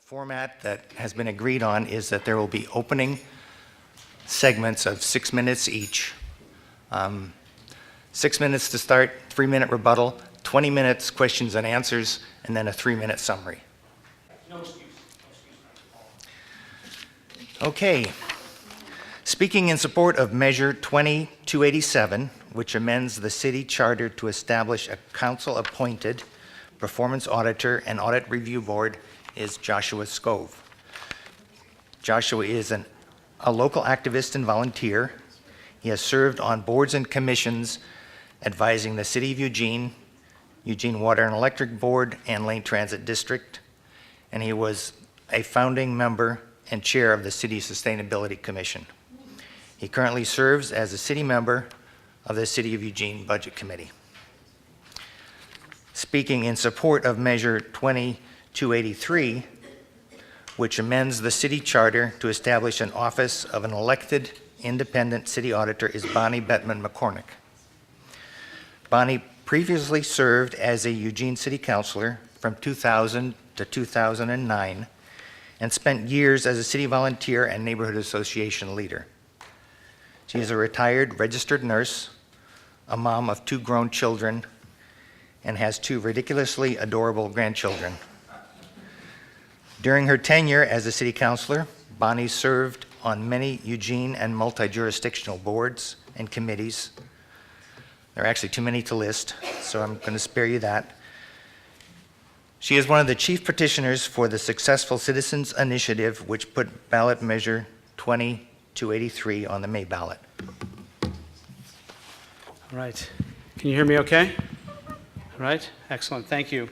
format that has been agreed on is that there will be opening segments of 6 minutes each. 6 minutes to start, 3-minute rebuttal, 20 minutes questions and answers, and then a 3-minute summary. No excuse. Okay. Speaking in support of Measure 20-287, which amends the city charter to establish a council-appointed performance auditor and audit review board, is Joshua Skov. Joshua is a local activist and volunteer. He has served on boards and commissions advising the City of Eugene, Eugene Water and Electric Board, and Lane Transit District, and he was a founding member and chair of the City Sustainability Commission. He currently serves as a city member of the City of Eugene Budget Committee. Speaking in support of Measure 20-283, which amends the city charter to establish an office of an elected independent city auditor, is Bonny McCornack. Bonny previously served as a Eugene City Councilor from 2000 to 2009 and spent years as a city volunteer and neighborhood association leader. She is a retired registered nurse, a mom of 2 grown children, and has 2 ridiculously adorable grandchildren. During her tenure as a city councilor, Bonny served on many Eugene and multi-jurisdictional boards and committees. There are actually too many to list, so I'm going to spare you that. She is one of the chief petitioners for the successful Citizens Initiative, which put Ballot Measure 20-283 on the May ballot. All right. Can you hear me okay? All right. Excellent. Thank you.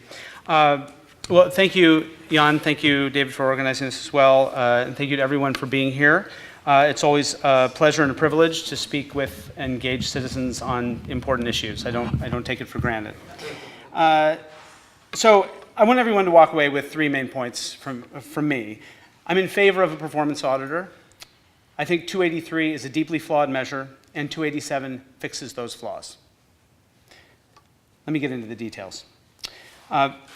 Well, thank you, Jan. Thank you, David, for organizing this as well. And thank you to everyone for being here. It's always a pleasure and a privilege to speak with and engage citizens on important issues. I don't take it for granted. So I want everyone to walk away with 3 main points from me. I'm in favor of a performance auditor. I think 283 is a deeply flawed measure, and 287 fixes those flaws. Let me get into the details.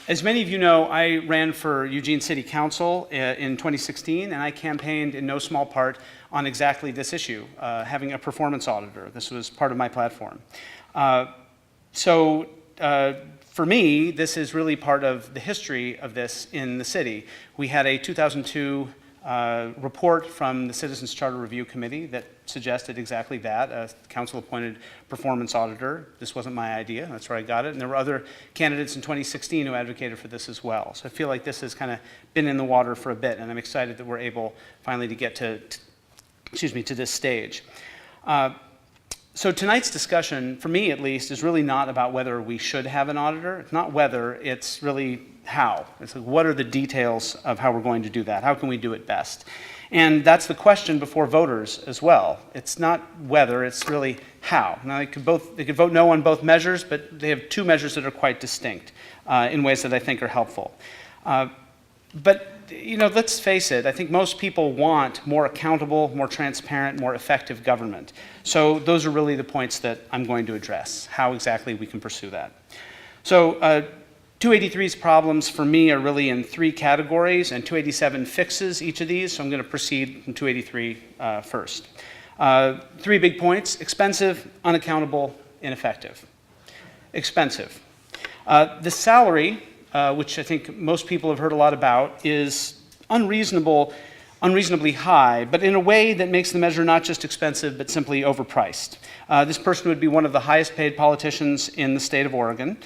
As many of you know, I ran for Eugene City Council in 2016, and I campaigned in no small part on exactly this issue, having a performance auditor. This was part of my platform. For me, this is really part of the history of this in the city. We had a 2002 report from the Citizens Charter Review Committee that suggested exactly that, a council-appointed performance auditor. This wasn't my idea, that's where I got it, and there were other candidates in 2016 who advocated for this as well. So I feel like this has kind of been in the water for a bit, and I'm excited that we're able finally to get to this stage. So tonight's discussion, for me at least, is really not about whether we should have an auditor. It's not whether, it's really how. It's like, what are the details of how we're going to do that? How can we do it best? And that's the question before voters as well. It's not whether, it's really how. Now, they could vote no on both measures, but they have 2 measures that are quite distinct in ways that I think are helpful. But you know, let's face it, I think most people want more accountable, more transparent, more effective government. So those are really the points that I'm going to address, how exactly we can pursue that. So 283's problems for me are really in 3 categories, and 287 fixes each of these, so I'm going to proceed from 283 first. 3 big points: expensive, unaccountable, ineffective. Expensive. The salary, which I think most people have heard a lot about, is unreasonably high, but in a way that makes the measure not just expensive, but simply overpriced. This person would be one of the highest paid politicians in the state of Oregon,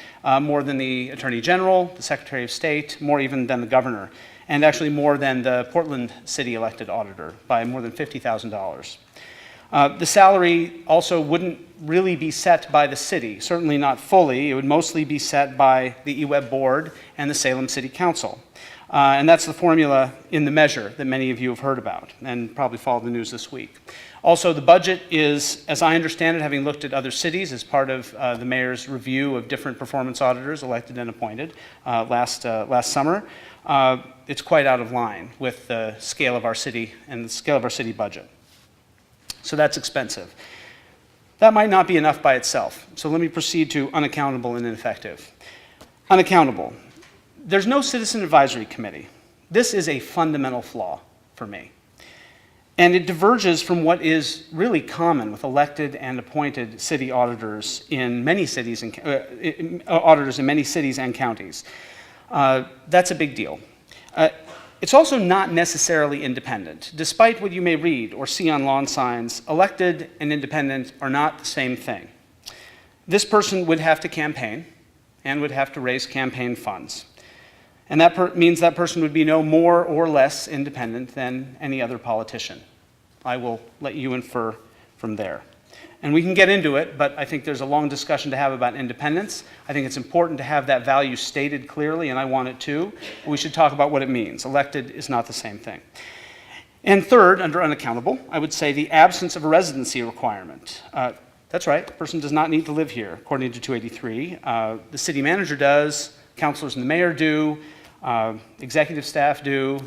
more than the Attorney General, the Secretary of State, more even than the Governor, and actually more than the Portland City Elected Auditor by more than $50,000. The salary also wouldn't really be set by the city, certainly not fully. It would mostly be set by the EWEB board and the Salem City Council. And that's the formula in the measure that many of you have heard about and probably followed the news this week. Also, the budget is, as I understand it, having looked at other cities as part of the mayor's review of different performance auditors elected and appointed last summer, it's quite out of line with the scale of our city and the scale of our city budget. So that's expensive. That might not be enough by itself. So let me proceed to unaccountable and ineffective. Unaccountable. There's no citizen advisory committee. This is a fundamental flaw for me. And it diverges from what is really common with elected and appointed city auditors in many cities and auditors in many cities and counties. That's a big deal. It's also not necessarily independent. Despite what you may read or see on lawn signs, elected and independent are not the same thing. This person would have to campaign and would have to raise campaign funds. And that means that person would be no more or less independent than any other politician. I will let you infer from there. And we can get into it, but I think there's a long discussion to have about independence. I think it's important to have that value stated clearly, and I want it too. We should talk about what it means. Elected is not the same thing. And third, under unaccountable, I would say the absence of a residency requirement. That's right, the person does not need to live here, according to 283. The city manager does, councilors and the mayor do, executive staff do.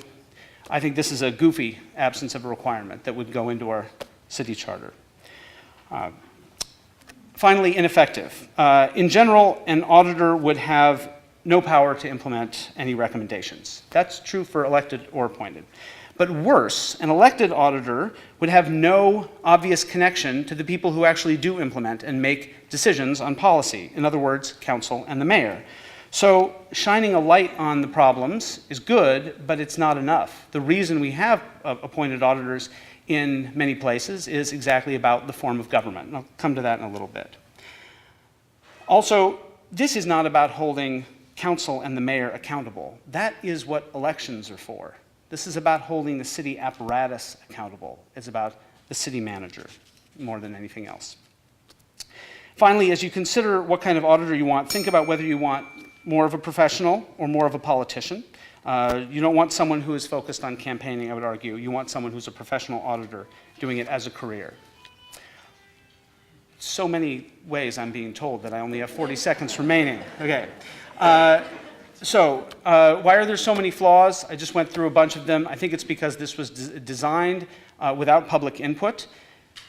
I think this is a goofy absence of a requirement that would go into our city charter. Finally, ineffective. In general, an auditor would have no power to implement any recommendations. That's true for elected or appointed. But worse, an elected auditor would have no obvious connection to the people who actually do implement and make decisions on policy. In other words, council and the mayor. So shining a light on the problems is good, but it's not enough. The reason we have appointed auditors in many places is exactly about the form of government. And I'll come to that in a little bit. Also, this is not about holding council and the mayor accountable. That is what elections are for. This is about holding the city apparatus accountable. It's about the city manager more than anything else. Finally, as you consider what kind of auditor you want, think about whether you want more of a professional or more of a politician. You don't want someone who is focused on campaigning, I would argue. You want someone who's a professional auditor doing it as a career. So many ways I'm being told that I only have 40 seconds remaining. Okay. Why are there so many flaws? I just went through a bunch of them. I think it's because this was designed without public input.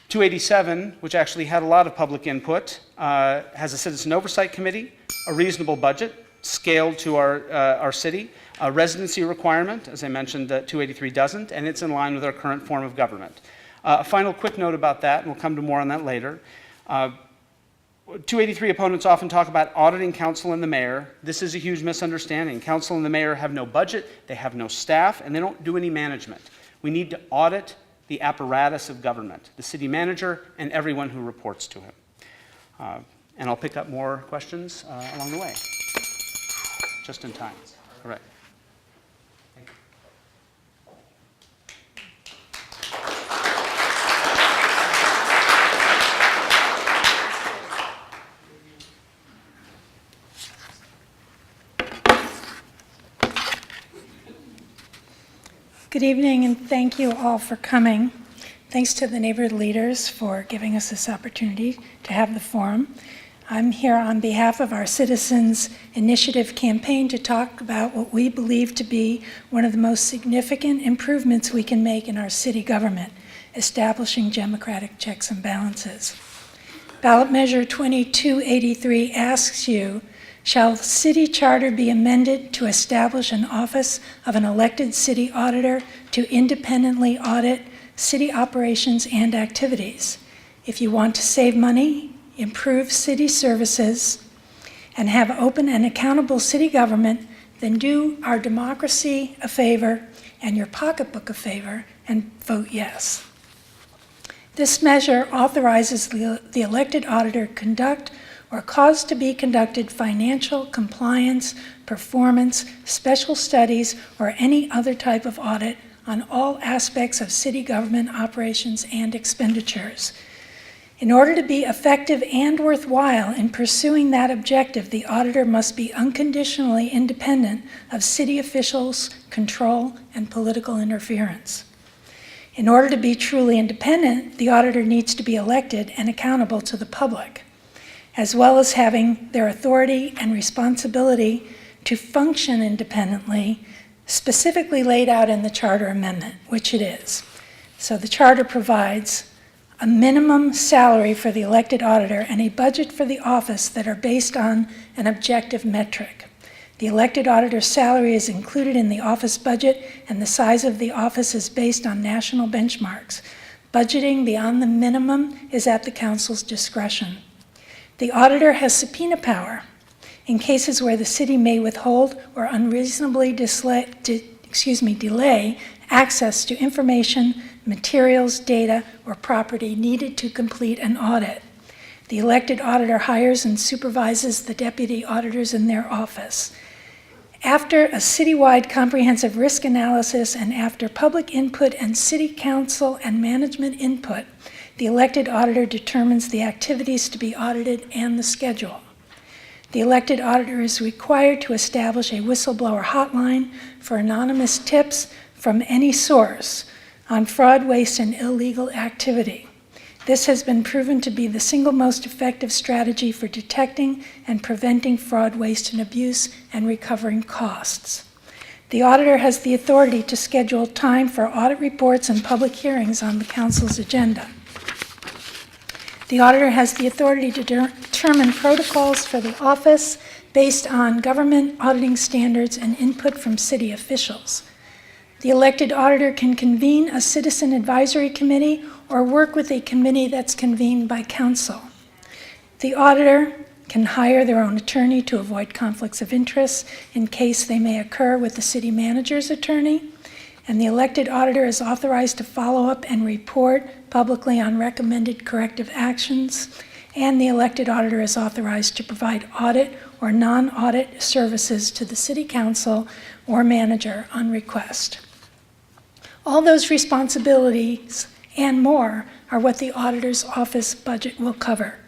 287, which actually had a lot of public input, has a citizen oversight committee, a reasonable budget, scaled to our city, a residency requirement, as I mentioned, that 283 doesn't, and it's in line with our current form of government. A final quick note about that, and we'll come to more on that later. 283 opponents often talk about auditing council and the mayor. This is a huge misunderstanding. Council and the mayor have no budget, they have no staff, and they don't do any management. We need to audit the apparatus of government, the city manager and everyone who reports to him. And I'll pick up more questions along the way. Just in time. All right. Thank you. Good evening, and thank you all for coming. Thanks to the neighborhood leaders for giving us this opportunity to have the forum. I'm here on behalf of our Citizens Initiative campaign to talk about what we believe to be one of the most significant improvements we can make in our city government, establishing democratic checks and balances. Ballot Measure 2283 asks you, shall the city charter be amended to establish an office of an elected city auditor to independently audit city operations and activities? If you want to save money, improve city services, and have open and accountable city government, then do our democracy a favor and your pocketbook a favor and vote yes. This measure authorizes the elected auditor to conduct or cause to be conducted financial, compliance, performance, special studies, or any other type of audit on all aspects of city government operations and expenditures. In order to be effective and worthwhile in pursuing that objective, the auditor must be unconditionally independent of city officials' control and political interference. In order to be truly independent, the auditor needs to be elected and accountable to the public, as well as having their authority and responsibility to function independently, specifically laid out in the charter amendment, which it is. So the charter provides a minimum salary for the elected auditor and a budget for the office that are based on an objective metric. The elected auditor's salary is included in the office budget, and the size of the office is based on national benchmarks. Budgeting beyond the minimum is at the council's discretion. The auditor has subpoena power in cases where the city may withhold or unreasonably delay access to information, materials, data, or property needed to complete an audit. The elected auditor hires and supervises the deputy auditors in their office. After a citywide comprehensive risk analysis and after public input and city council and management input, the elected auditor determines the activities to be audited and the schedule. The elected auditor is required to establish a whistleblower hotline for anonymous tips from any source on fraud, waste, and illegal activity. This has been proven to be the single most effective strategy for detecting and preventing fraud, waste, and abuse and recovering costs. The auditor has the authority to schedule time for audit reports and public hearings on the council's agenda. The auditor has the authority to determine protocols for the office based on government auditing standards and input from city officials. The elected auditor can convene a citizen advisory committee or work with a committee that's convened by council. The auditor can hire their own attorney to avoid conflicts of interest in case they may occur with the city manager's attorney, and the elected auditor is authorized to follow up and report publicly on recommended corrective actions, and the elected auditor is authorized to provide audit or non-audit services to the city council or manager on request. All those responsibilities and more are what the auditor's office budget will cover.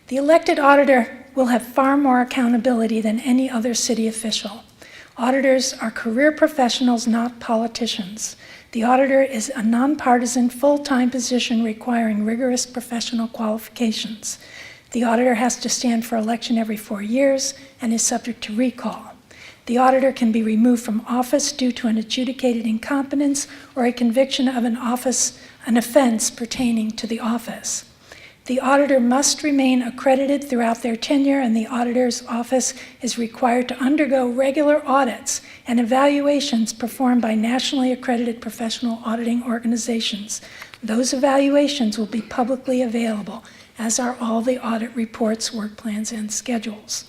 The elected auditor will have far more accountability than any other city official. Auditors are career professionals, not politicians. The auditor is a nonpartisan, full-time position requiring rigorous professional qualifications. The auditor has to stand for election every 4 years and is subject to recall. The auditor can be removed from office due to an adjudicated incompetence or a conviction of an offense pertaining to the office. The auditor must remain accredited throughout their tenure, and the auditor's office is required to undergo regular audits and evaluations performed by nationally accredited professional auditing organizations. Those evaluations will be publicly available, as are all the audit reports, work plans, and schedules.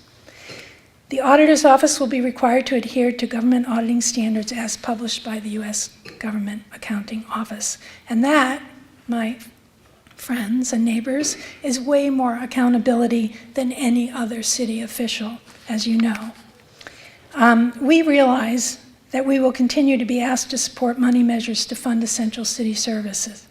The auditor's office will be required to adhere to government auditing standards as published by the U.S. Government Accounting Office. And that, my friends and neighbors, is way more accountability than any other city official, as you know. We realize that we will continue to be asked to support money measures to fund essential city services.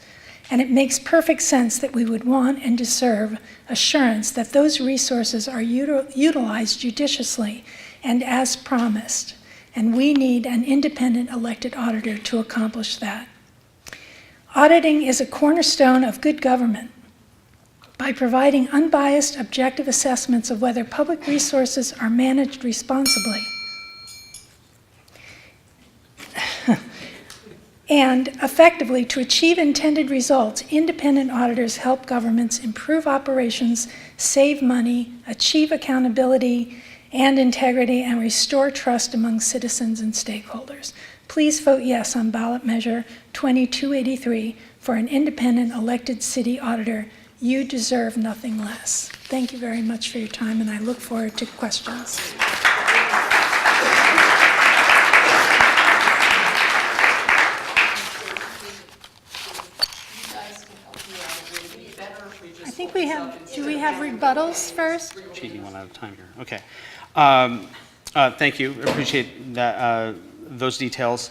And it makes perfect sense that we would want and deserve assurance that those resources are utilized judiciously and as promised. And we need an independent elected auditor to accomplish that. Auditing is a cornerstone of good government. By providing unbiased, objective assessments of whether public resources are managed responsibly, and effectively to achieve intended results, independent auditors help governments improve operations, save money, achieve accountability and integrity, and restore trust among citizens and stakeholders. Please vote yes on Ballot Measure 2283 for an independent elected city auditor. You deserve nothing less. Thank you very much for your time, and I look forward to questions. I think we have, do we have rebuttals first? Cheating one at a time here. Okay. Thank you. Appreciate that, those details.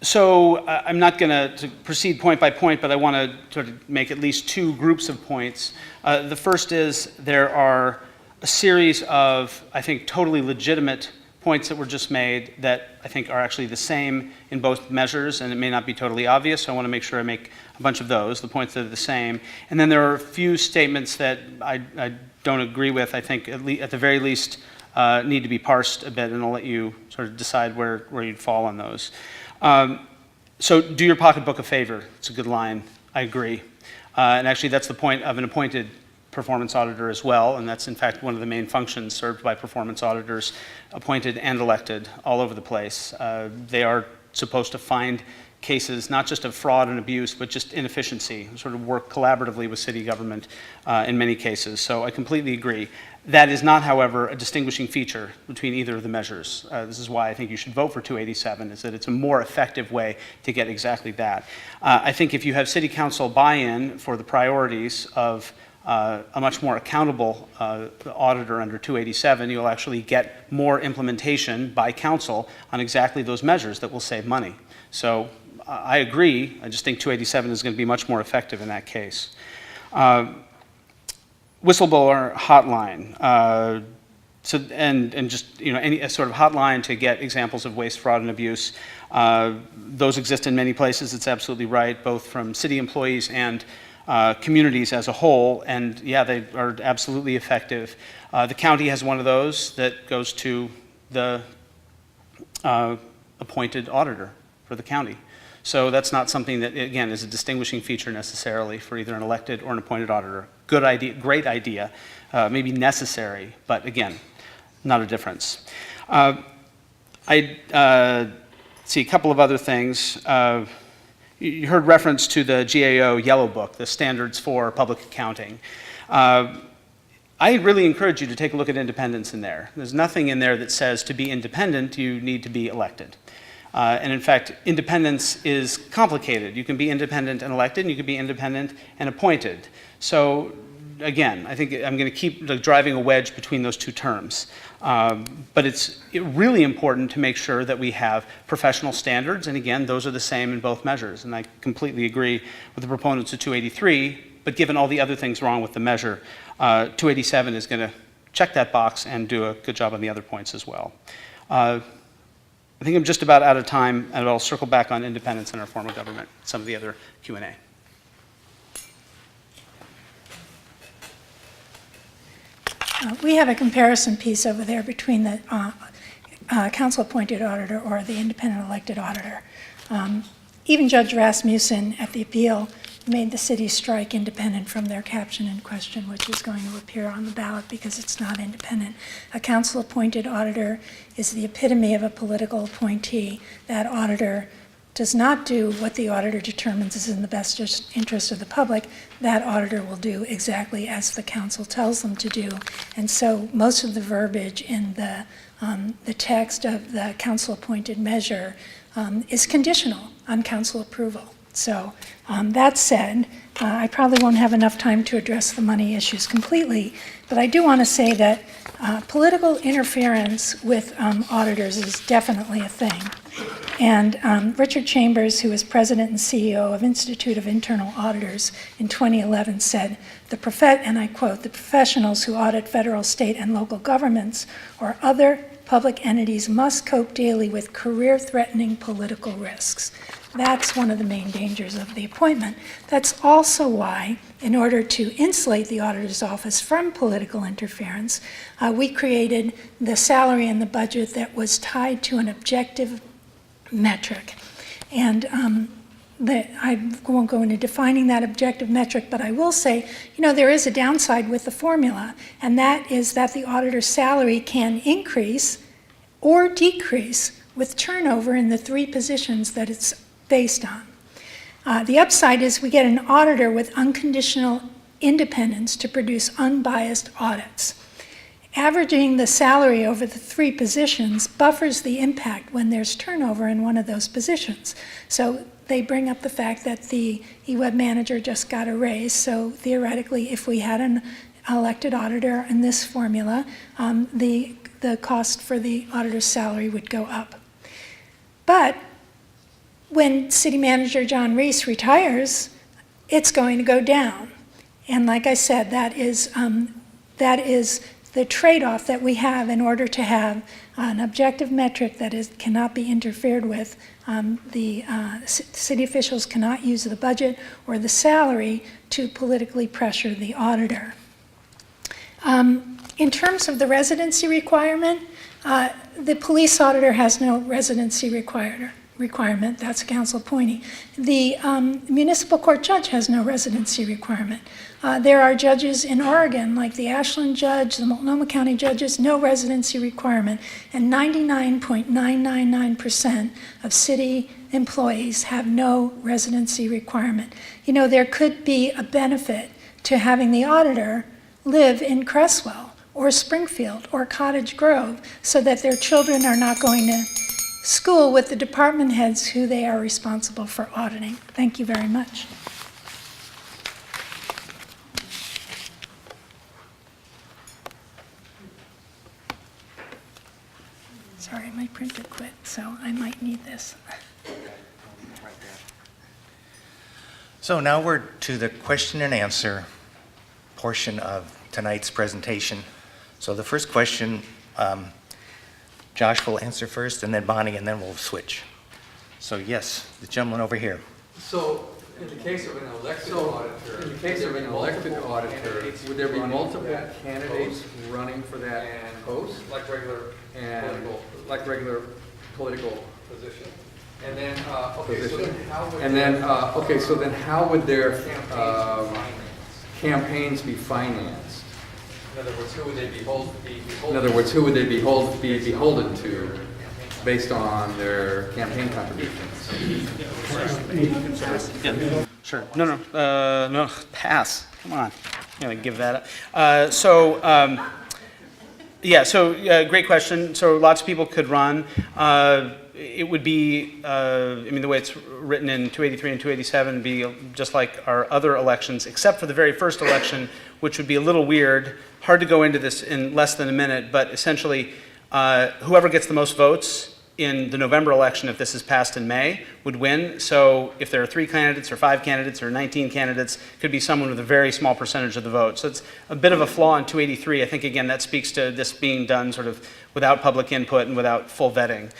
So I'm not going to proceed point by point, but I want to sort of make at least two groups of points. The first is there are a series of, I think, totally legitimate points that were just made that I think are actually the same in both measures, and it may not be totally obvious, so I want to make sure I make a bunch of those, the points that are the same. And then there are a few statements that I don't agree with, I think at the very least need to be parsed a bit, and I'll let you sort of decide where you'd fall on those. So do your pocketbook a favor. It's a good line. I agree. And actually that's the point of an appointed performance auditor as well, and that's in fact one of the main functions served by performance auditors, appointed and elected all over the place. They are supposed to find cases not just of fraud and abuse, but just inefficiency, sort of work collaboratively with city government in many cases. So I completely agree. That is not, however, a distinguishing feature between either of the measures. This is why I think you should vote for 287, is that it's a more effective way to get exactly that. I think if you have city council buy-in for the priorities of a much more accountable auditor under 287, you'll actually get more implementation by council on exactly those measures that will save money. So I agree. I just think 287 is going to be much more effective in that case. Whistleblower hotline. And just, you know, any sort of hotline to get examples of waste, fraud, and abuse. Those exist in many places. It's absolutely right, both from city employees and communities as a whole, and yeah, they are absolutely effective. The county has one of those that goes to the appointed auditor for the county. So that's not something that, again, is a distinguishing feature necessarily for either an elected or an appointed auditor. Good idea, great idea, maybe necessary, but again, not a difference. I see a couple of other things. You heard reference to the GAO Yellow Book, the standards for public accounting. I really encourage you to take a look at independence in there. There's nothing in there that says to be independent, you need to be elected. And in fact, independence is complicated. You can be independent and elected, and you can be independent and appointed. So again, I think I'm going to keep driving a wedge between those two terms. But it's really important to make sure that we have professional standards, and again, those are the same in both measures. And I completely agree with the proponents of 283, but given all the other things wrong with the measure, 287 is going to check that box and do a good job on the other points as well. I think I'm just about out of time, and I'll circle back on independence in our form of government, some of the other Q&A. We have a comparison piece over there between the council-appointed auditor or the independent elected auditor. Even Judge Rasmussen at the appeal made the city strike independent from their caption in question, which is going to appear on the ballot because it's not independent. A council-appointed auditor is the epitome of a political appointee. That auditor does not do what the auditor determines is in the best interest of the public. That auditor will do exactly as the council tells them to do. And so most of the verbiage in the text of the council-appointed measure is conditional on council approval. So that said, I probably won't have enough time to address the money issues completely, but I do want to say that political interference with auditors is definitely a thing. And Richard Chambers, who is president and CEO of Institute of Internal Auditors in 2011 said, and I quote, "The professionals who audit federal, state, and local governments or other public entities must cope daily with career-threatening political risks." That's one of the main dangers of the appointment. That's also why, in order to insulate the auditor's office from political interference, we created the salary and the budget that was tied to an objective metric. And I won't go into defining that objective metric, but I will say, you know, there is a downside with the formula, and that is that the auditor's salary can increase or decrease with turnover in the three positions that it's based on. The upside is we get an auditor with unconditional independence to produce unbiased audits. Averaging the salary over the three positions buffers the impact when there's turnover in one of those positions. So they bring up the fact that the eWeb manager just got a raise, so theoretically if we had an elected auditor in this formula, the cost for the auditor's salary would go up. But when City Manager John Reese retires, it's going to go down. And like I said, that is the trade-off that we have in order to have an objective metric that cannot be interfered with. City officials cannot use the budget or the salary to politically pressure the auditor. In terms of the residency requirement, the police auditor has no residency requirement. That's a council appointee. The municipal court judge has no residency requirement. There are judges in Oregon, like the Ashland judge, the Multnomah County judges, no residency requirement. And 99.999% of city employees have no residency requirement. You know, there could be a benefit to having the auditor live in Cresswell or Springfield or Cottage Grove so that their children are not going to school with the department heads who they are responsible for auditing. Thank you very much. Sorry, my printer quit, so I might need this. So now we're to the question and answer portion of tonight's presentation. So the first question, Josh will answer first, and then Bonnie, and then we'll switch. So yes, the gentleman over here. So, in the case of an elected auditor, would there be multiple candidates running for that post? Like regular political. Like regular political position. And then, So then how would their campaigns be financed? campaigns be financed? In other words, who would they be beholden? In other words, who would they be beholden to based on their campaign contributions? Sure. No, pass. Come on. I'm going to give that up. Great question. So lots of people could run. It would be, the way it's written in 283 and 287 would be just like our other elections, except for the very first election, which would be a little weird. Hard to go into this in less than a minute, but essentially, whoever gets the most votes in the November election, if this is passed in May, would win. So if there are 3 candidates or 5 candidates or 19 candidates, it could be someone with a very small percentage of the vote. So it's a bit of a flaw in 283. I think, again, that speaks to this being done sort of without public input and without full vetting.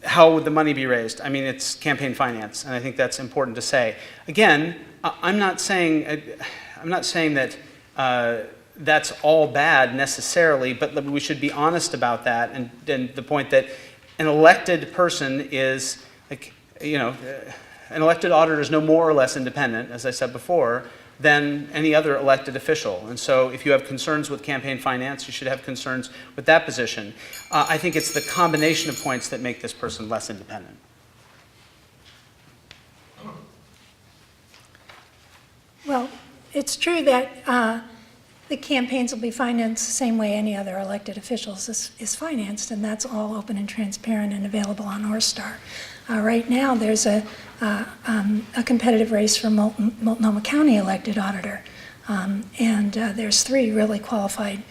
How would the money be raised? I mean, it's campaign finance, and I think that's important to say. Again, I'm not saying that that's all bad necessarily, but we should be honest about that, and the point that an elected person is, an elected auditor is no more or less independent, as I said before, than any other elected official. And so if you have concerns with campaign finance, you should have concerns with that position. I think it's the combination of points that make this person less independent. Well, it's true that the campaigns will be financed the same way any other elected officials is financed, and that's all open and transparent and available on Orstar. Right now, there's a competitive race for Multnomah County elected auditor, and there's 3 really qualified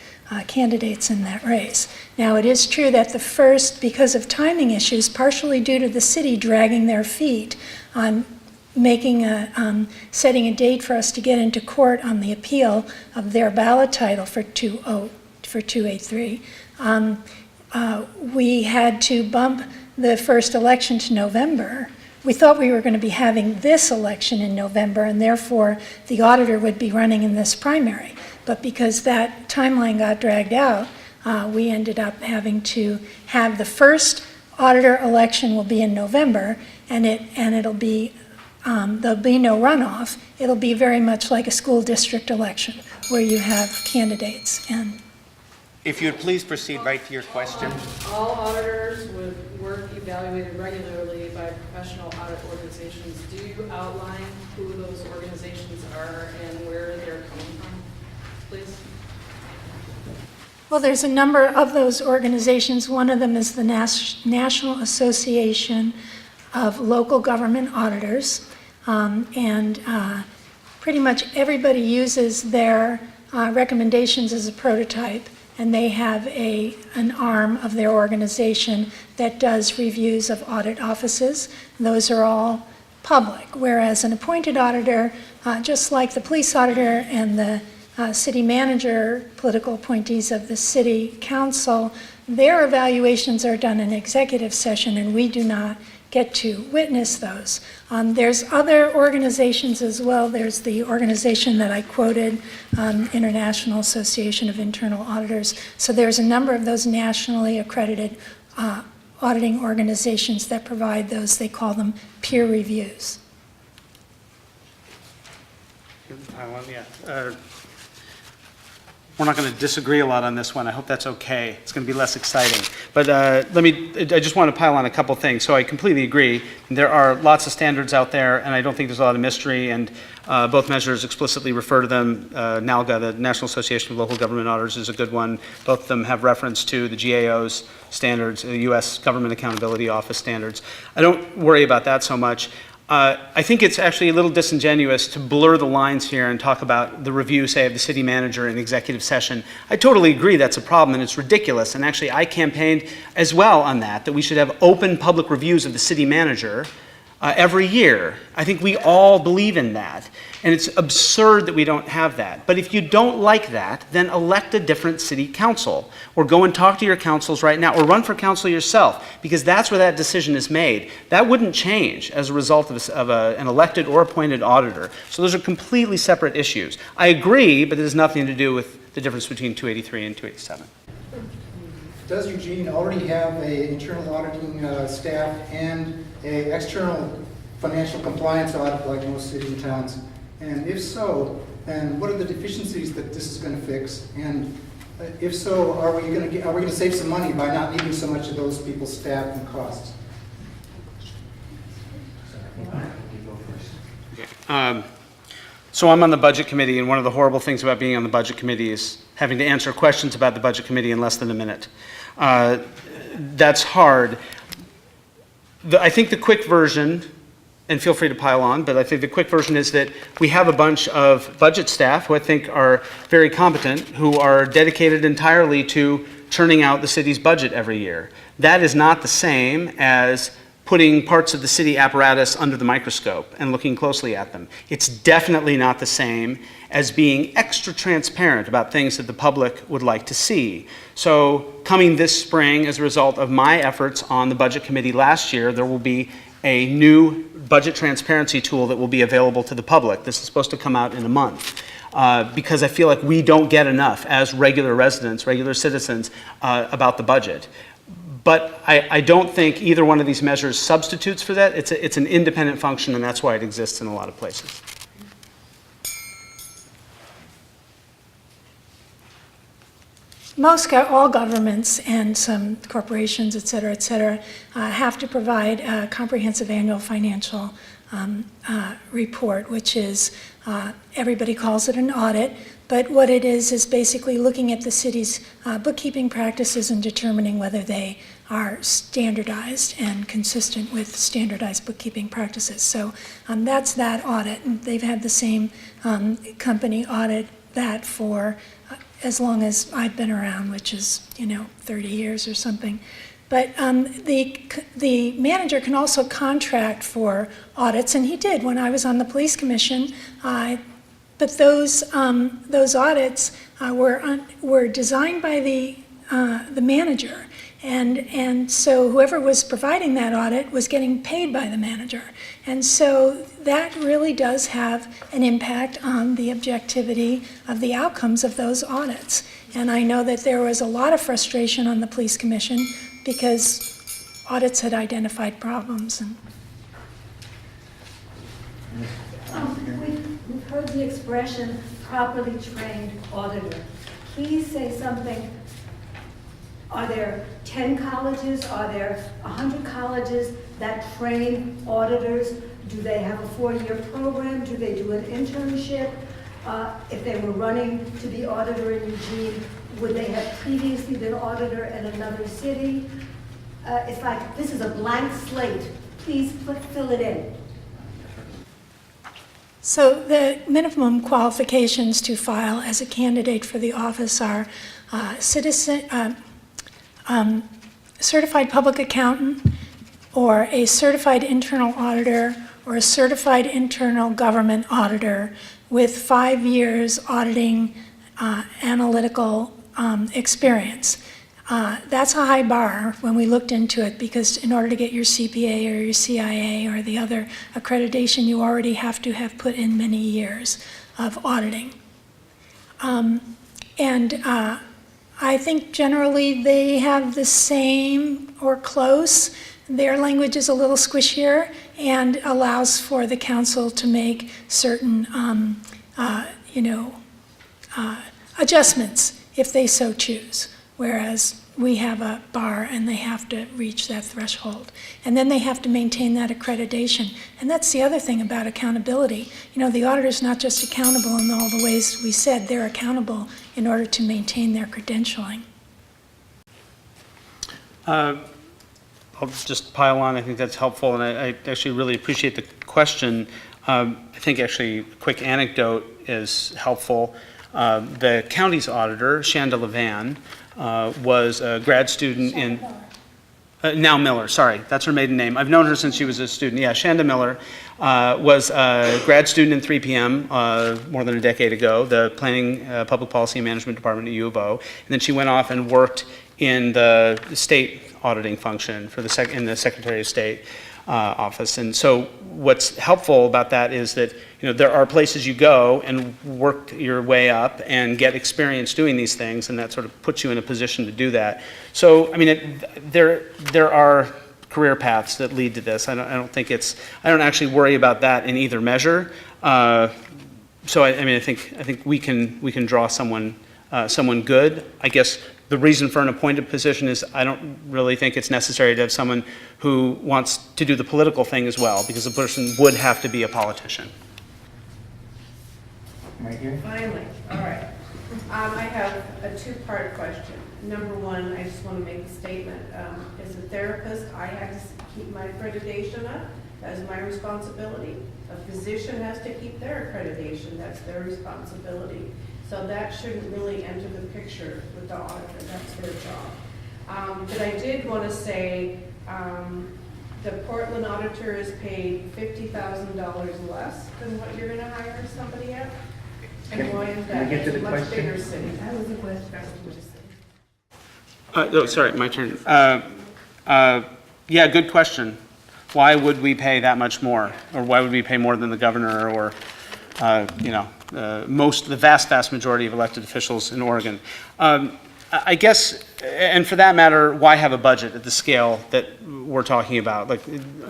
candidates in that race. Now, it is true that the first, because of timing issues, partially due to the city dragging their feet on setting a date for us to get into court on the appeal of their ballot title for 283. We had to bump the first election to November. We thought we were going to be having this election in November, and therefore the auditor would be running in this primary. But because that timeline got dragged out, we ended up having to have the first auditor election will be in November, and it'll be there'll be no runoff. It'll be very much like a school district election where you have candidates. And If you would please proceed right to your question. All auditors would work evaluated regularly by professional audit organizations. Do you outline who those organizations are and where they're coming from, please? well, there's a number of those organizations. One of them is the National Association of Local Government Auditors, and pretty much everybody uses their recommendations as a prototype, and they have an arm of their organization that does reviews of audit offices. Those are all public, whereas an appointed auditor, just like the police auditor and the city manager, political appointees of the city council, their evaluations are done in executive session, and we do not get to witness those. There's other organizations as well. There's the organization that I quoted, International Association of Internal Auditors. So there's a number of those nationally accredited auditing organizations that provide those. They call them peer reviews. We're not going to disagree a lot on this one. I hope that's okay. It's going to be less exciting. But I just want to pile on a couple things. So I completely agree. There are lots of standards out there, and I don't think there's a lot of mystery, and both measures explicitly refer to them. NALGA, the National Association of Local Government Auditors, is a good one. Both of them have reference to the GAO's standards, the U.S. Government Accountability Office standards. I don't worry about that so much. I think it's actually a little disingenuous to blur the lines here and talk about the review, say, of the city manager in executive session. I totally agree that's a problem and it's ridiculous. And actually, I campaigned as well on that we should have open public reviews of the city manager every year. I think we all believe in that. And it's absurd that we don't have that. But if you don't like that, then elect a different city council, or go and talk to your councils right now, or run for council yourself, because that's where that decision is made. That wouldn't change as a result of an elected or appointed auditor. So those are completely separate issues. I agree, but it has nothing to do with the difference between 283 and 287. Does Eugene already have an internal auditing staff and an external financial compliance audit like most cities and towns? And if so, then what are the deficiencies that this is going to fix? And if so, are we going to save some money by not needing so much of those people's staff and costs? So I'm on the budget committee, and one of the horrible things about being on the budget committee is having to answer questions about the budget committee in less than a minute. That's hard. I think the quick version, and feel free to pile on, but I think the quick version is that we have a bunch of budget staff who I think are very competent, who are dedicated entirely to churning out the city's budget every year. That is not the same as putting parts of the city apparatus under the microscope and looking closely at them. It's definitely not the same as being extra transparent about things that the public would like to see. So coming this spring, as a result of my efforts on the budget committee last year, there will be a new budget transparency tool that will be available to the public. This is supposed to come out in a month. Because I feel like we don't get enough as regular residents, regular citizens, about the budget. But I don't think either one of these measures substitutes for that. It's an independent function, and that's why it exists in a lot of places. All governments and some corporations, et cetera, have to provide a comprehensive annual financial report, which is, everybody calls it an audit, but what it is basically looking at the city's bookkeeping practices and determining whether they are standardized and consistent with standardized bookkeeping practices. So that's that audit, and they've had the same company audit that for as long as I've been around, which is 30 years or something. But the manager can also contract for audits, and he did when I was on the police commission. But those audits were designed by the manager, and so whoever was providing that audit was getting paid by the manager, and so that really does have an impact on the objectivity of the outcomes of those audits. And I know that there was a lot of frustration on the police commission because audits had identified problems. We've heard the expression properly trained auditor. Please say something. Are there 10 colleges? Are there 100 colleges that train auditors? Do they have a 4-year program? Do they do an internship? If they were running to be auditor in Eugene, would they have previously been auditor in another city? It's like, this is a blank slate. Please fill it in. So the minimum qualifications to file as a candidate for the office are certified public accountant, or a certified internal auditor, or a certified internal government auditor with 5 years auditing analytical experience. That's a high bar when we looked into it, because in order to get your CPA or your CIA or the other accreditation, you already have to have put in many years of auditing. I think generally they have the same or close. Their language is a little squishier and allows for the council to make certain, adjustments if they so choose. Whereas we have a bar and they have to reach that threshold. And then they have to maintain that accreditation. And that's the other thing about accountability. The auditor's not just accountable in all the ways we said, they're accountable in order to maintain their credentialing. I'll just pile on. I think that's helpful, and I actually really appreciate the question. I think actually a quick anecdote is helpful. The county's auditor, Shanda Levan, was a grad student in... now Miller, sorry, that's her maiden name. I've known her since she was a student. Yeah, Shanda Miller was a grad student in 3PM more than a decade ago, the Planning, Public Policy and Management Department at U of O. And then she went off and worked in the state auditing function for in the Secretary of State office. And so what's helpful about that is that there are places you go and work your way up and get experience doing these things, and that sort of puts you in a position to do that. So I mean, there are career paths that lead to this. I don't actually worry about that in either measure. So I think we can draw someone good. I guess the reason for an appointed position is I don't really think it's necessary to have someone who wants to do the political thing as well, because the person would have to be a politician. Right here. Finally, all right. I have a two-part question. Number one, I just want to make a statement. As a therapist, I have to keep my accreditation up. That is my responsibility. A physician has to keep their accreditation. That's their responsibility. So that shouldn't really enter the picture with the auditor. That's their job. But I did want to say the Portland auditor is paid $50,000 less than what you're going to hire somebody at. And why is that? Can I get to the It's a much question? bigger city. That was a question. Oh, sorry, my turn. Yeah, good question. Why would we pay that much more? Or why would we pay more than the governor or, the vast majority of elected officials in Oregon? I guess, and for that matter, why have a budget at the scale that we're talking about? Like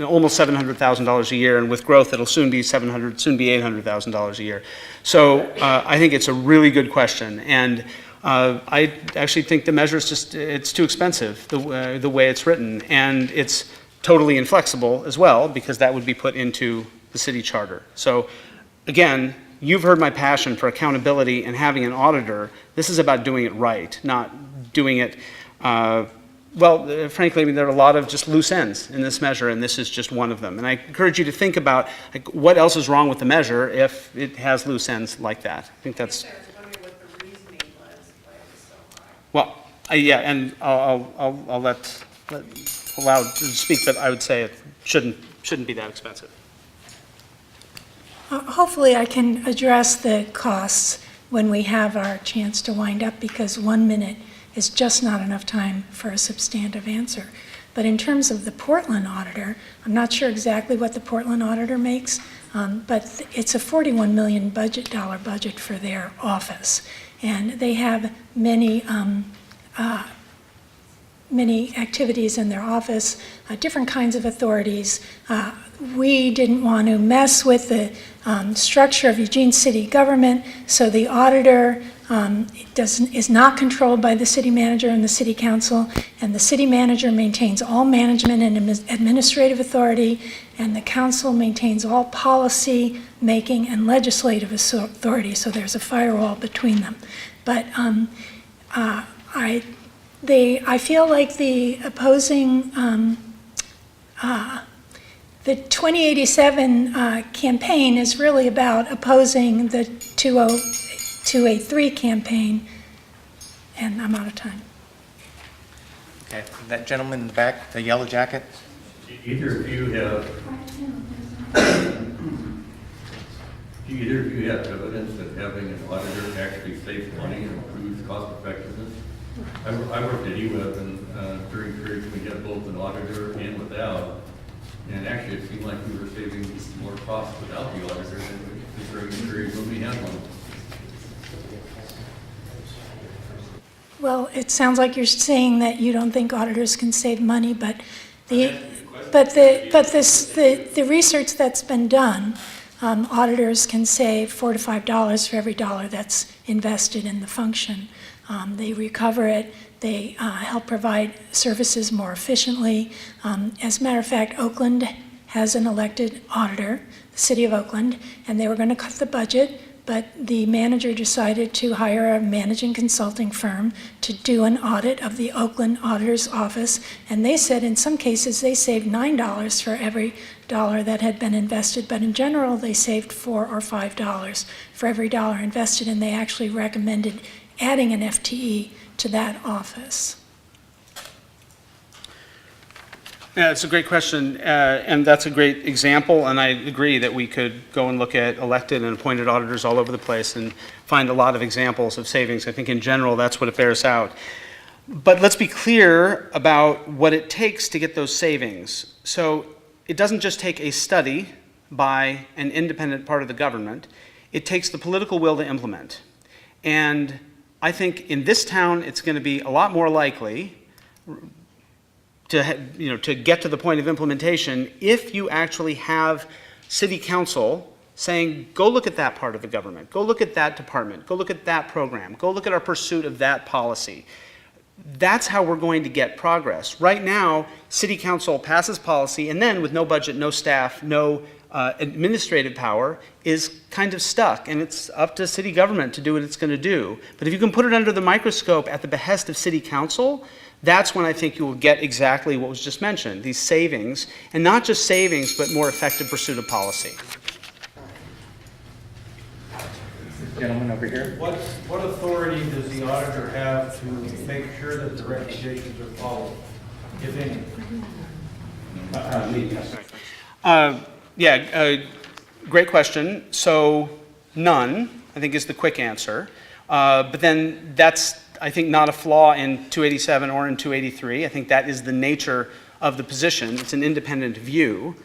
almost $700,000 a year, and with growth, it'll soon be $800,000 a year. So I think it's a really good question, and I actually think the measure is it's too expensive the way it's written, and it's totally inflexible as well, because that would be put into the city charter. So again, you've heard my passion for accountability and having an auditor. This is about doing it right, not doing it, frankly, I mean, there are a lot of just loose ends in this measure, and this is just one of them. And I encourage you to think about what else is wrong with the measure if it has loose ends like that. I think that's... I was wondering what the reasoning was, why it was so high. Well, yeah, and I'll allow to speak, but I would say it shouldn't be that expensive. Hopefully I can address the costs when we have our chance to wind up, because 1 minute is just not enough time for a substantive answer. But in terms of the Portland auditor, I'm not sure exactly what the Portland auditor makes, but it's a $41 million budget for their office. And they have many activities in their office, different kinds of authorities. We didn't want to mess with the structure of Eugene city government, so the auditor is not controlled by the city manager and the city council, and the city manager maintains all management and administrative authority, and the council maintains all policy making and legislative authority, so there's a firewall between them. But I feel like the opposing the 2087 campaign is really about opposing the 283 campaign, and I'm out of time. Okay, that gentleman in the back, the yellow jacket. Either of you have evidence that having an auditor actually saves money and improves cost effectiveness? I worked at EWEB and during periods we had both an auditor and without, and actually it seemed like we were saving more costs without the auditor than during the period when we had one. Well, it sounds like you're saying that you don't think auditors can save money, but the research that's been done, auditors can save $4 to $5 for every dollar that's invested in the function. They recover it. They help provide services more efficiently. As a matter of fact, Oakland has an elected auditor, the City of Oakland, and they were going to cut the budget, but the manager decided to hire a managing consulting firm to do an audit of the Oakland Auditor's Office, and they said in some cases they saved $9 for every dollar that had been invested, but in general they saved $4 or $5 for every dollar invested, and they actually recommended adding an FTE to that office. Yeah, it's a great question, and that's a great example, and I agree that we could go and look at elected and appointed auditors all over the place and find a lot of examples of savings. I think in general, that's what it bears out. But let's be clear about what it takes to get those savings. So it doesn't just take a study by an independent part of the government. It takes the political will to implement. And I think in this town, it's going to be a lot more likely to get to the point of implementation if you actually have City Council saying, go look at that part of the government, go look at that department, go look at that program, go look at our pursuit of that policy. That's how we're going to get progress. Right now, City Council passes policy and then with no budget, no staff, no administrative power is kind of stuck, and it's up to city government to do what it's going to do. But if you can put it under the microscope at the behest of City Council, that's when I think you will get exactly what was just mentioned, these savings, and not just savings, but more effective pursuit of policy. Gentleman over here. What authority does the auditor have to make sure that the recommendations are followed, if any? Great question. So none, I think, is the quick answer. But then that's, I think, not a flaw in 287 or in 283. I think that is the nature of the position. It's an independent view.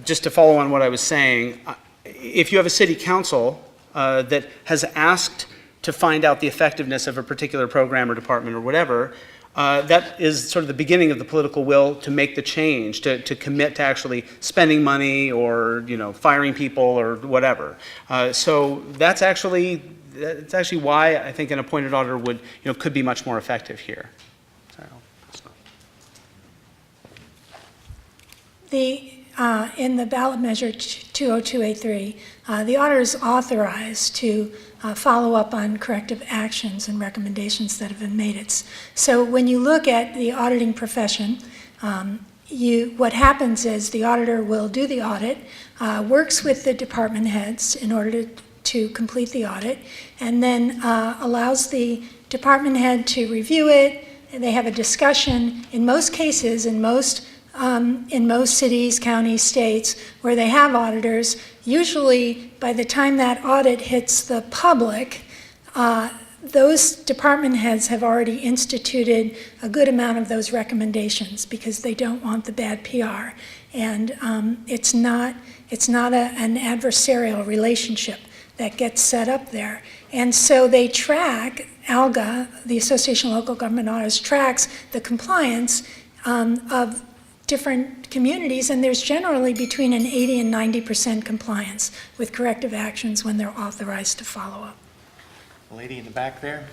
Just to follow on what I was saying, if you have a city council that has asked to find out the effectiveness of a particular program or department or whatever, that is sort of the beginning of the political will to make the change, to commit to actually spending money or firing people or whatever. So that's actually why I think an appointed auditor would could be much more effective here. In the Ballot Measure 20283, the auditor is authorized to follow up on corrective actions and recommendations that have been made. So when you look at the auditing profession, what happens is the auditor will do the audit, works with the department heads in order to complete the audit, and then allows the department head to review it, and they have a discussion. In most cases, in most cities, counties, states where they have auditors, usually by the time that audit hits the public, those department heads have already instituted a good amount of those recommendations because they don't want the bad PR. And it's not an adversarial relationship that gets set up there. And so they track, ALGA, the Association of Local Government Auditors, tracks the compliance of different communities, and there's generally between an 80 and 90% compliance with corrective actions when they're authorized to follow up. The lady in the back there.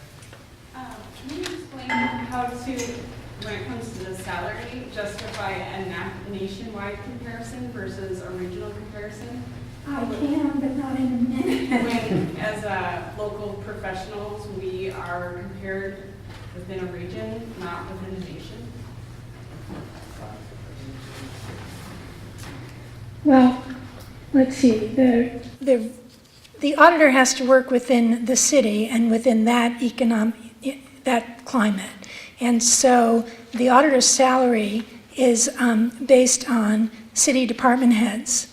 Can you explain how to, when it comes to the salary, justify a nationwide comparison versus a regional comparison? I can, but not in a minute. When, as local professionals, we are compared within a region, not within a nation? Well, let's see. The auditor has to work within the city and within that that climate. And so the auditor's salary is based on city department heads.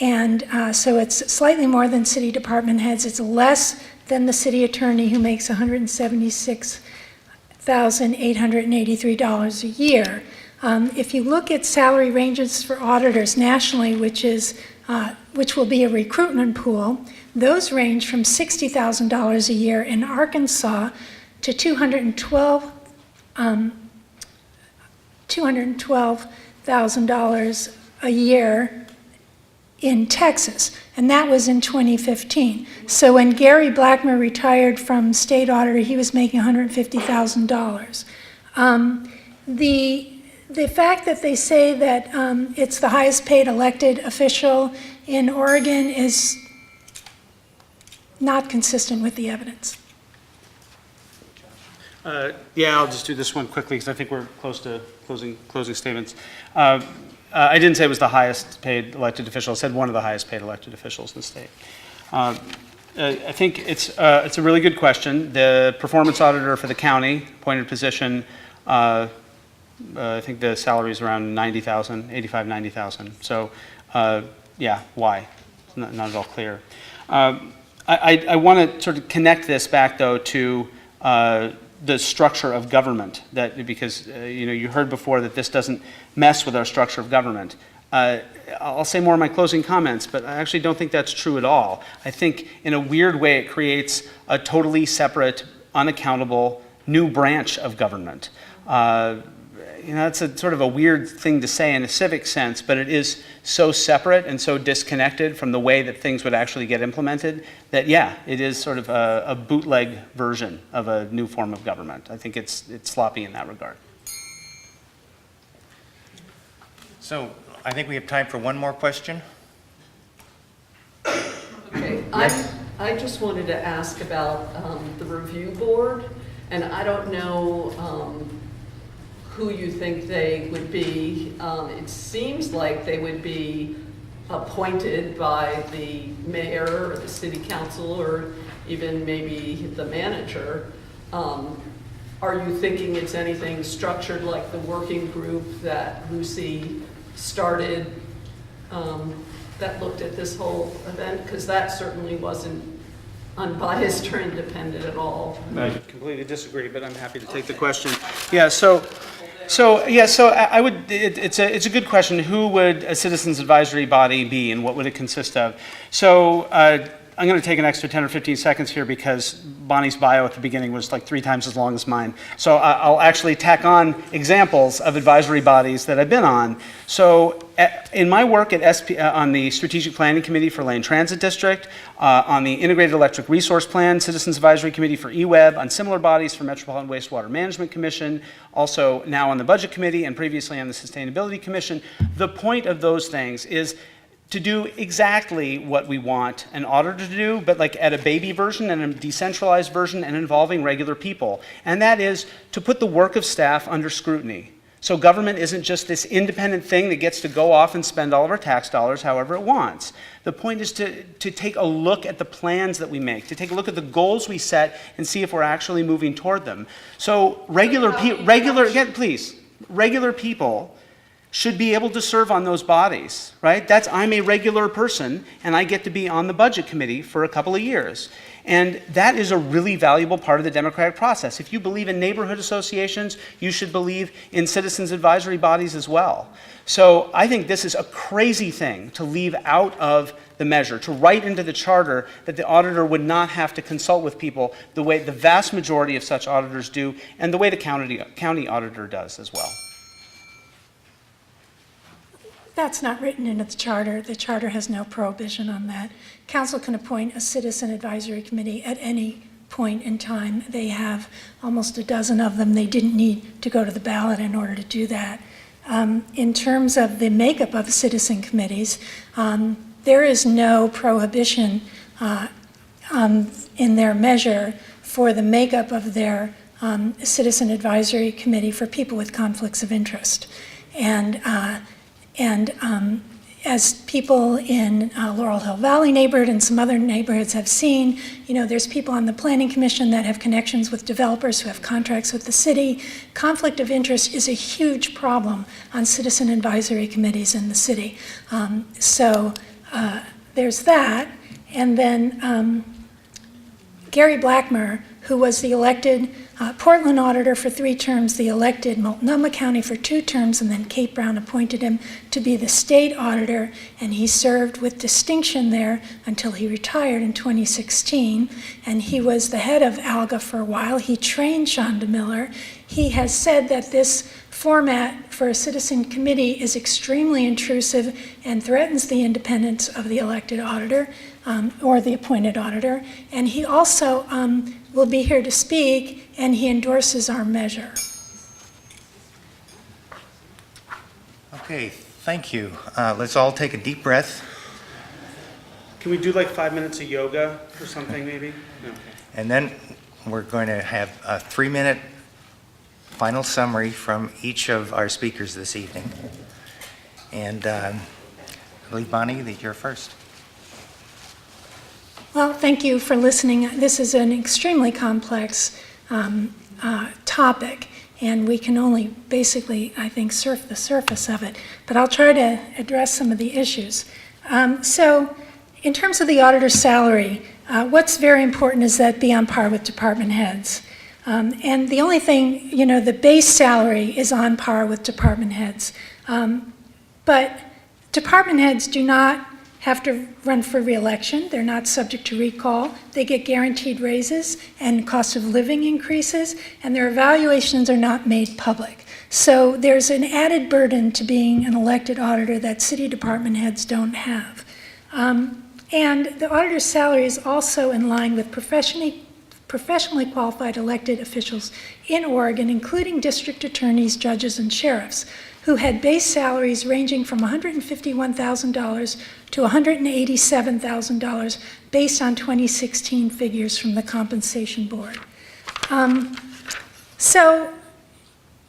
And so it's slightly more than city department heads. It's less than the city attorney who makes $176,883 a year. If you look at salary ranges for auditors nationally, which will be a recruitment pool, those range from $60,000 a year in Arkansas to $212,000 a year in Texas, and that was in 2015. So when Gary Blackmer retired from state auditor, he was making $150,000. The fact that they say that it's the highest paid elected official in Oregon is not consistent with the evidence. Yeah, I'll just do this one quickly because I think we're close to closing statements. I didn't say it was the highest paid elected official. I said one of the highest paid elected officials in the state. I think it's a really good question. The performance auditor for the county, appointed position, I think the salary is around $90,000, $85,000, $90,000. So, yeah, why? It's not at all clear. I want to sort of connect this back, though, to the structure of government, because you heard before that this doesn't mess with our structure of government. I'll say more in my closing comments, but I actually don't think that's true at all. I think in a weird way it creates a totally separate, unaccountable new branch of government. It's a sort of a weird thing to say in a civic sense, but it is so separate and so disconnected from the way that things would actually get implemented that, yeah, it is sort of a bootleg version of a new form of government. I think it's sloppy in that regard. So I think we have time for one more question. Okay, I just wanted to ask about the review board, and I don't know who you think they would be. It seems like they would be appointed by the mayor or the city council or even maybe the manager. Are you thinking it's anything structured like the working group that Lucy started that looked at this whole event? Because that certainly wasn't unbiased or independent at all. I completely disagree, but I'm happy to take the question. Yeah, so I would. It's a good question. Who would a citizens advisory body be, and what would it consist of? So I'm going to take an extra 10 or 15 seconds here because Bonnie's bio at the beginning was like 3 times as long as mine. So I'll actually tack on examples of advisory bodies that I've been on. So in my work at on the Strategic Planning Committee for Lane Transit District, on the Integrated Electric Resource Plan, Citizens Advisory Committee for EWEB, on similar bodies for Metropolitan Wastewater Management Commission, also now on the Budget Committee and previously on the Sustainability Commission, the point of those things is to do exactly what we want an auditor to do, but like at a baby version and a decentralized version and involving regular people. And that is to put the work of staff under scrutiny. So government isn't just this independent thing that gets to go off and spend all of our tax dollars however it wants. The point is to take a look at the plans that we make, to take a look at the goals we set and see if we're actually moving toward them. So regular people should be able to serve on those bodies, right? I'm a regular person, and I get to be on the Budget Committee for a couple of years. And that is a really valuable part of the democratic process. If you believe in neighborhood associations, you should believe in citizens advisory bodies as well. So I think this is a crazy thing to leave out of the measure, to write into the charter that the auditor would not have to consult with people the way the vast majority of such auditors do, and the way the county auditor does as well. That's not written into the charter. The charter has no prohibition on that. Council can appoint a citizen advisory committee at any point in time. They have almost a dozen of them. They didn't need to go to the ballot in order to do that. In terms of the makeup of citizen committees, there is no prohibition in their measure for the makeup of their citizen advisory committee for people with conflicts of interest. And as people in Laurel Hill Valley neighborhood and some other neighborhoods have seen, there's people on the Planning Commission that have connections with developers who have contracts with the city. Conflict of interest is a huge problem on citizen advisory committees in the city. So there's that. And then Gary Blackmer who was the elected Portland auditor for 3 terms, the elected Multnomah County for 2 terms, and then Kate Brown appointed him to be the state auditor, and he served with distinction there until he retired in 2016, and he was the head of ALGA for a while. He trained Shonda Miller. He has said that this format for a citizen committee is extremely intrusive and threatens the independence of the elected auditor or the appointed auditor. And he also will be here to speak, and he endorses our measure. Okay, thank you. Let's all take a deep breath, Can we do like 5 minutes of yoga or something, maybe? Okay. and then we're going to have a 3-minute final summary from each of our speakers this evening. And I believe, Bonnie, that you're first. Well, thank you for listening. This is an extremely complex topic, and we can only basically, I think, surf the surface of it. But I'll try to address some of the issues. So, in terms of the auditor's salary, what's very important is that be on par with department heads. And the only thing, the base salary is on par with department heads. But department heads do not have to run for re-election. They're not subject to recall. They get guaranteed raises and cost of living increases, and their evaluations are not made public. So there's an added burden to being an elected auditor that city department heads don't have. And the auditor's salary is also in line with professionally qualified elected officials in Oregon, including district attorneys, judges, and sheriffs, who had base salaries ranging from $151,000 to $187,000 based on 2016 figures from the Compensation Board. So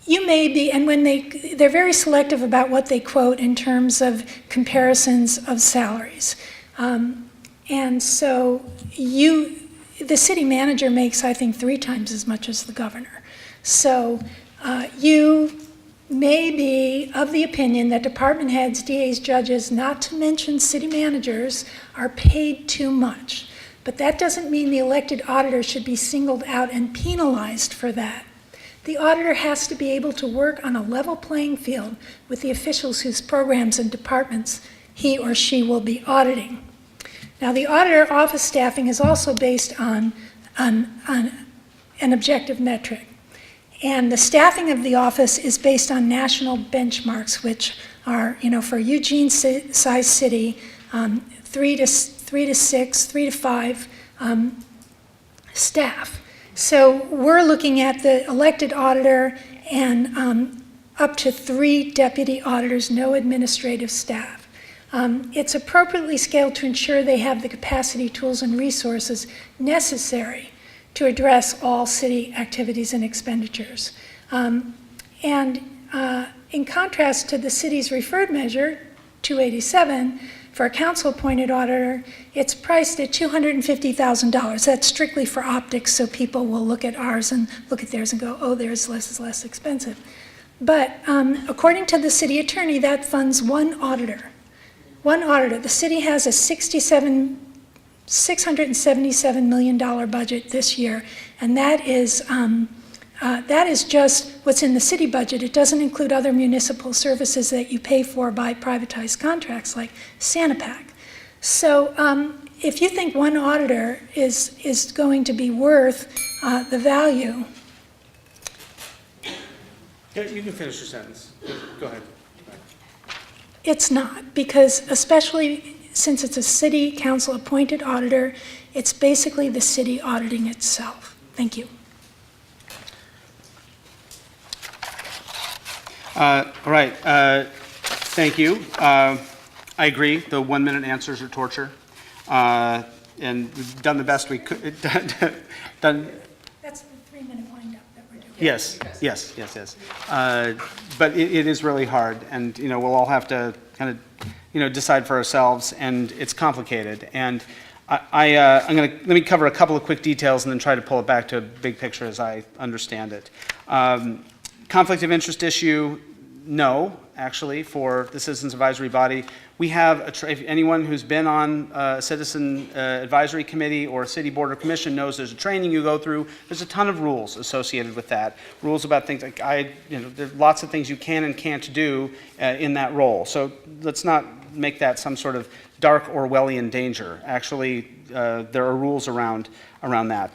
you may be, and when they're very selective about what they quote in terms of comparisons of salaries. And so the city manager makes, I think, 3 times as much as the governor. So you may be of the opinion that department heads, DAs, judges, not to mention city managers, are paid too much. But that doesn't mean the elected auditor should be singled out and penalized for that. The auditor has to be able to work on a level playing field with the officials whose programs and departments he or she will be auditing. Now, the auditor office staffing is also based on an objective metric. And the staffing of the office is based on national benchmarks, which are, for Eugene-sized city, 3 to 6, 3 to 5 staff. So we're looking at the elected auditor and up to 3 deputy auditors, no administrative staff. It's appropriately scaled to ensure they have the capacity, tools, and resources necessary to address all city activities and expenditures. In contrast to the city's referred measure, 287, for a council-appointed auditor, it's priced at $250,000. That's strictly for optics, so people will look at ours and look at theirs and go, oh, theirs is less expensive. But according to the city attorney, that funds one auditor. One auditor. The city has a $677 million budget this year, and that is just what's in the city budget. It doesn't include other municipal services that you pay for by privatized contracts like Sanapac. So if you think one auditor is going to be worth the value. Yeah, you can finish your sentence. Go ahead. It's not, because especially since it's a city council appointed auditor, it's basically the city auditing itself. Thank you. All right. Thank you. I agree. The 1-minute answers are torture. And we've done the best we could. done. That's the 3-minute wind-up that we're doing. Yes. But it is really hard, and we'll all have to kind of decide for ourselves, and it's complicated. And let me cover a couple of quick details and then try to pull it back to a big picture as I understand it. Conflict of interest issue, no. actually, for the Citizens Advisory Body. We have, if anyone who's been on a Citizen Advisory Committee or a City Board or Commission knows there's a training you go through. There's a ton of rules associated with that. Rules about things like, there's lots of things you can and can't do in that role. So let's not make that some sort of dark Orwellian danger. Actually, there are rules around that.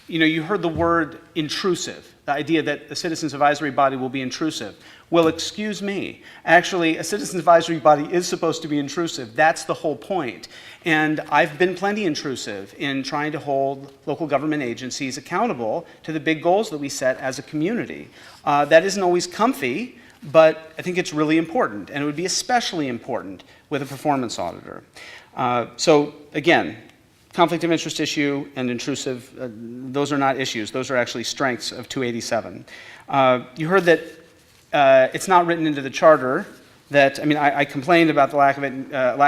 You heard the word intrusive, the idea that a Citizens Advisory Body will be intrusive. Well, excuse me. Actually, a Citizens Advisory Body is supposed to be intrusive. That's the whole point. And I've been plenty intrusive in trying to hold local government agencies accountable to the big goals that we set as a community. That isn't always comfy, but I think it's really important, and it would be especially important with a performance auditor. So again, conflict of interest issue and intrusive, those are not issues. Those are actually strengths of 287. You heard that it's not written into the charter. I complained about the lack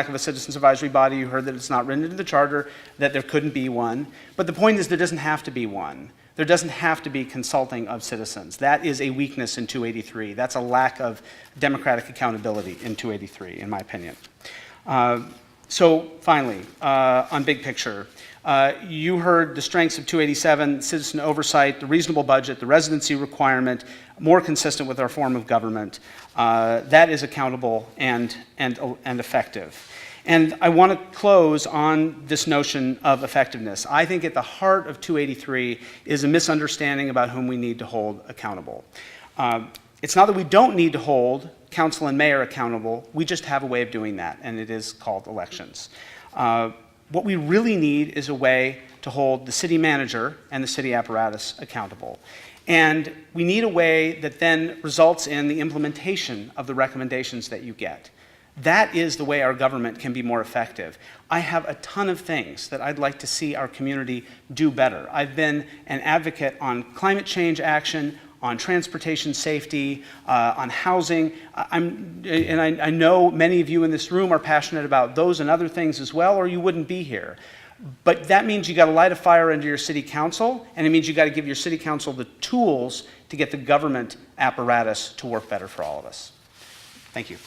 of a Citizens Advisory Body. You heard that it's not written into the charter, that there couldn't be one. But the point is there doesn't have to be one. There doesn't have to be consulting of citizens. That is a weakness in 283. That's a lack of democratic accountability in 283, in my opinion. So finally, on big picture, you heard the strengths of 287, citizen oversight, the reasonable budget, the residency requirement, more consistent with our form of government. That is accountable and effective. And I want to close on this notion of effectiveness. I think at the heart of 283 is a misunderstanding about whom we need to hold accountable. It's not that we don't need to hold council and mayor accountable, we just have a way of doing that, and it is called elections. What we really need is a way to hold the city manager and the city apparatus accountable. And we need a way that then results in the implementation of the recommendations that you get. That is the way our government can be more effective. I have a ton of things that I'd like to see our community do better. I've been an advocate on climate change action, on transportation safety, on housing. I know many of you in this room are passionate about those and other things as well, or you wouldn't be here. But that means you got to light a fire under your city council, and it means you got to give your city council the tools to get the government apparatus to work better for all of us. Thank you.